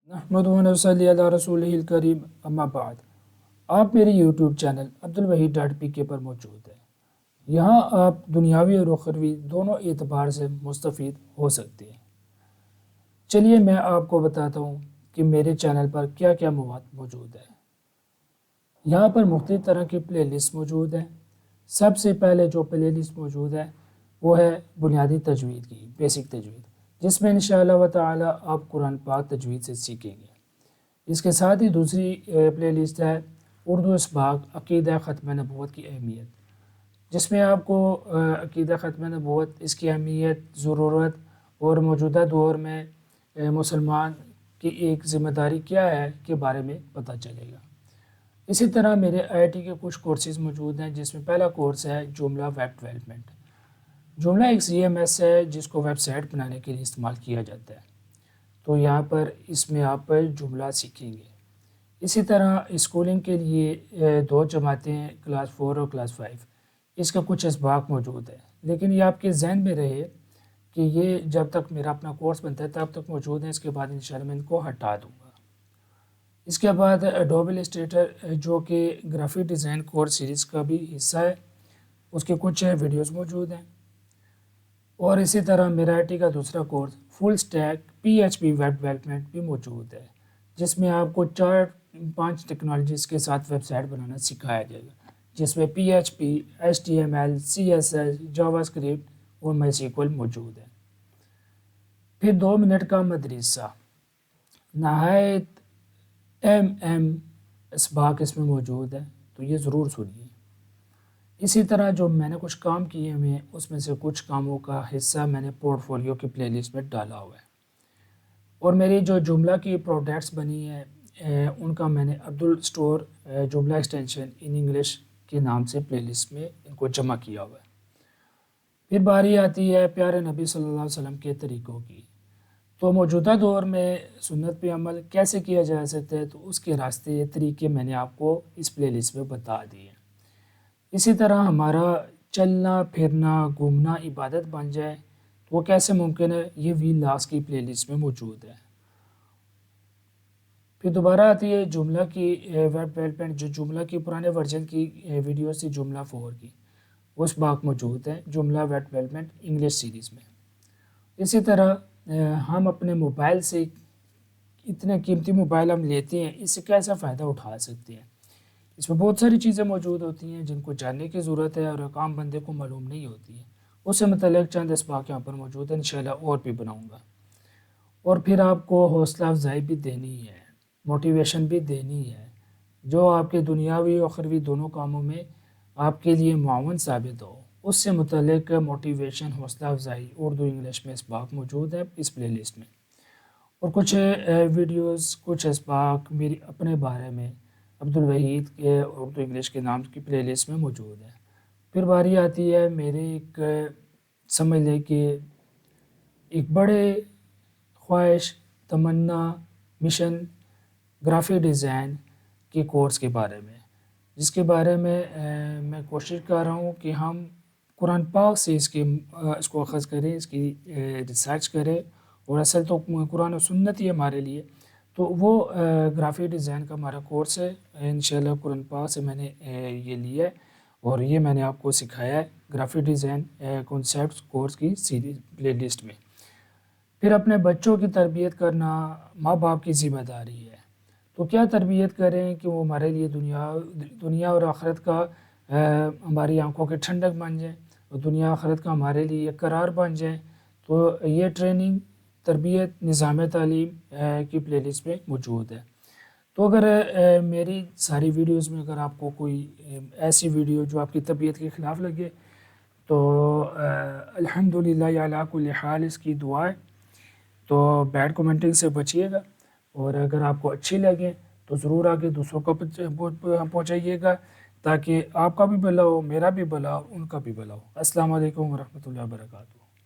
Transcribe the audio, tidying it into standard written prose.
نحمدہ و نصلی علی رسولہ الکریم اما بعد۔ آپ میرے یوٹیوب چینل عبدالوحید.pk پر موجود ہیں۔ یہاں آپ دنیاوی اور اخروی دونوں اعتبار سے مستفید ہو سکتے ہیں۔ چلیے میں آپ کو بتاتا ہوں کہ میرے چینل پر کیا کیا مواد موجود ہے۔ یہاں پر مختلف طرح کی پلے لسٹ موجود ہیں۔ سب سے پہلے جو پلے لسٹ موجود ہے وہ ہے بنیادی تجوید کی، بیسک تجوید، جس میں انشاءاللہ و تعالی آپ قرآن پاک تجوید سے سیکھیں گے۔ اس کے ساتھ ہی دوسری پلے لسٹ ہے اردو اسباق عقیدہ ختم نبوت کی اہمیت، جس میں آپ کو عقیدہ ختم نبوت، اس کی اہمیت، ضرورت اور موجودہ دور میں مسلمان کی ایک ذمہ داری کیا ہے کے بارے میں پتہ چلے گا۔ اسی طرح میرے IIT کے کچھ کورسز موجود ہیں، جس میں پہلا کورس ہے جملہ ویب ڈیولپمنٹ۔ جملہ ایک CMS ہے جس کو ویب سائٹ بنانے کے لیے استعمال کیا جاتا ہے، تو یہاں پر اس میں آپ جملہ سیکھیں گے۔ اسی طرح اسکولنگ کے لیے 2 جماعتیں ہیں، کلاس 4 اور کلاس 5، اس کا کچھ اسباق موجود ہے، لیکن یہ آپ کے ذہن میں رہے کہ یہ جب تک میرا اپنا کورس بنتا ہے تب تک موجود ہے، اس کے بعد انشاءاللہ میں ان کو ہٹا دوں گا۔ اس کے بعد ایڈوب السٹریٹر جو کہ گرافک ڈیزائن کورس سیریز کا بھی حصہ ہے، اس کے کچھ ویڈیوز موجود ہیں۔ اور اسی طرح میرا IIT کا دوسرا کورس فل سٹیک PHP ویب ڈیولپمنٹ بھی موجود ہے، جس میں آپ کو 4-5 ٹیکنالوجیز کے ساتھ ویب سائٹ بنانا سکھایا جائے گا، جس میں PHP، HTML، CSS، جاوا اسکرپٹ اور MySQL موجود ہے۔ پھر 2 منٹ کا مدرسہ، نہایت اسباق اس میں موجود ہے، تو یہ ضرور سنیے۔ اسی طرح جو میں نے کچھ کام کیے ہوئے ہیں، اس میں سے کچھ کاموں کا حصہ میں نے پورٹ فولیو کی پلے لسٹ میں ڈالا ہوا ہے، اور میری جو جملہ کی پروڈکٹس بنی ہیں ان کا میں نے عبدال اسٹور جملہ ایکسٹینشن ان انگلش کے نام سے پلے لسٹ میں ان کو جمع کیا ہوا ہے۔ پھر باری آتی ہے پیارے نبی صلی اللہ علیہ وسلم کے طریقوں کی، تو موجودہ دور میں سنت پہ عمل کیسے کیا جا سکتا ہے، تو اس کے راستے طریقے میں نے آپ کو اس پلے لسٹ میں بتا دیے ہیں۔ اسی طرح ہمارا چلنا پھرنا گھومنا عبادت بن جائے تو وہ کیسے ممکن ہے، یہ ولاگس کی پلے لسٹ میں موجود ہے۔ پھر دوبارہ آتی ہے جملہ کی ویب ڈیولپمنٹ، جو جملہ کی پرانے ورژن کی ویڈیوز تھی جملہ 4 کی، اس باق موجود ہے جملہ ویب ڈیولپمنٹ انگلش سیریز میں۔ اسی طرح ہم اپنے موبائل سے، اتنے قیمتی موبائل ہم لیتے ہیں، اس سے کیسا فائدہ اٹھا سکتے ہیں۔ اس میں بہت ساری چیزیں موجود ہوتی ہیں جن کو جاننے کی ضرورت ہے اور عام بندے کو معلوم نہیں ہوتی ہے، اس سے متعلق چند اسباق یہاں پر موجود ہیں، انشاءاللہ اور بھی بناؤں گا۔ اور پھر آپ کو حوصلہ افزائی بھی دینی ہے، موٹیویشن بھی دینی ہے، جو آپ کے دنیاوی و اخروی دونوں کاموں میں آپ کے لیے معاون ثابت ہو، اس سے متعلق موٹیویشن، حوصلہ افزائی اردو انگلش میں اسباق موجود ہے اس پلے لسٹ میں۔ اور کچھ ویڈیوز، کچھ اسباق میری اپنے بارے میں عبدالوحید کے اردو انگلش کے نام کی پلے لسٹ میں موجود ہے۔ پھر باری آتی ہے میرے ایک سمجھ لیں کہ ایک بڑے خواہش، تمنا، مشن، گرافک ڈیزائن کے کورس کے بارے میں، جس کے بارے میں میں کوشش کر رہا ہوں کہ ہم قرآن پاک سے اس کو اخذ کریں، اس کی ریسرچ کریں، اور اصل تو قرآن و سنت ہی ہمارے لیے، تو وہ گرافک ڈیزائن کا ہمارا کورس ہے۔ انشاءاللہ قرآن پاک سے میں نے یہ لیا ہے، اور یہ میں نے آپ کو سکھایا ہے گرافک ڈیزائن کنسیپٹس کورس کی سیریز پلے لسٹ میں۔ پھر اپنے بچوں کی تربیت کرنا ماں باپ کی ذمہ داری ہے، تو کیا تربیت کریں کہ وہ ہمارے لیے دنیا اور آخرت کا ہماری آنکھوں کی ٹھنڈک بن جائیں، اور دنیا آخرت کا ہمارے لیے قرار بن جائیں۔ تو یہ ٹریننگ، تربیت، نظام تعلیم کی پلے لسٹ میں موجود ہے۔ تو اگر میری ساری ویڈیوز میں اگر آپ کو کوئی ایسی ویڈیو جو آپ کی طبیعت کے خلاف لگے، تو الحمدللہ علی کل حال اس کی دعا ہے، تو بیڈ کومنٹنگ سے بچیے گا، اور اگر آپ کو اچھی لگے تو ضرور آگے دوسروں کو پہنچائیے گا، تاکہ آپ کا بھی بھلا ہو، میرا بھی بھلا ہو، ان کا بھی بھلا ہو۔ السلام علیکم ورحمۃ اللہ وبرکاتہ۔